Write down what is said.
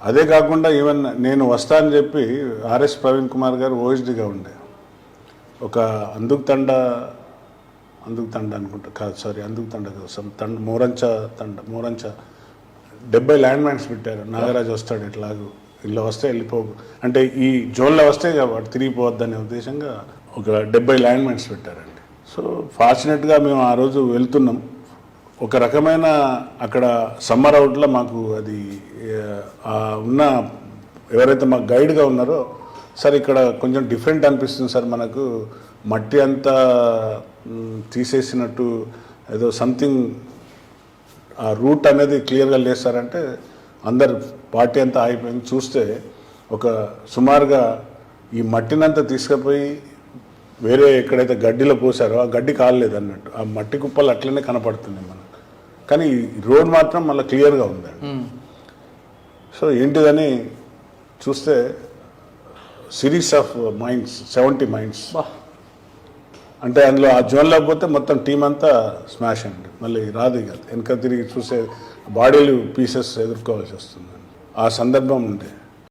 అదే కాకుండా ఈవెన్ నేను వస్తా అని చెప్పి ఆర్ఎస్ ప్రవీణ్ కుమార్ గారు ఓఎస్డీగా ఉండే ఒక అందుకు తండ అనుకుంటా కాదు, సారీ అందుకు తండ కోసం మోరంచ 70 ల్యాండ్ మైన్స్ పెట్టారు. నాగరాజు వస్తాడు ఎట్లాగూ ఇల్లు వస్తే వెళ్ళిపో అంటే ఈ జోన్లో వస్తే వాడు తిరిగిపోవద్దనే ఉద్దేశంగా ఒక 70 ల్యాండ్ మైన్స్ పెట్టారండి. సో ఫార్చునేట్గా మేము ఆ రోజు వెళ్తున్నాం. ఒక రకమైన అక్కడ సమ్మర్ అవుట్లో మాకు అది ఉన్న ఎవరైతే మాకు గైడ్గా ఉన్నారో, సార్ ఇక్కడ కొంచెం డిఫరెంట్ అనిపిస్తుంది సార్, మనకు మట్టి అంతా తీసేసినట్టు ఏదో సంథింగ్ ఆ రూట్ అనేది క్లియర్గా లేదు సార్ అంటే అందరు పార్టీ అంతా అయిపోయింది. చూస్తే ఒక సుమారుగా ఈ మట్టినంతా తీసుకుపోయి వేరే ఎక్కడైతే గడ్డిలో పోసారో ఆ గడ్డి కాలేదు అన్నట్టు, ఆ మట్టి కుప్పలు అట్లనే కనపడుతున్నాయి మనకు. కానీ రోడ్ మాత్రం మళ్ళీ క్లియర్గా ఉందండి. సో ఏంటిదని చూస్తే సిరీస్ ఆఫ్ మైన్స్, 70 మైన్స్ అంటే అందులో ఆ జోన్లో పోతే మొత్తం టీం అంతా స్మాష్ అండి. మళ్ళీ రాదు ఇక వెనక తిరిగి చూసే బాడీలు పీసెస్ ఎదుర్కోవాల్సి వస్తుంది. ఆ సందర్భం ఉండే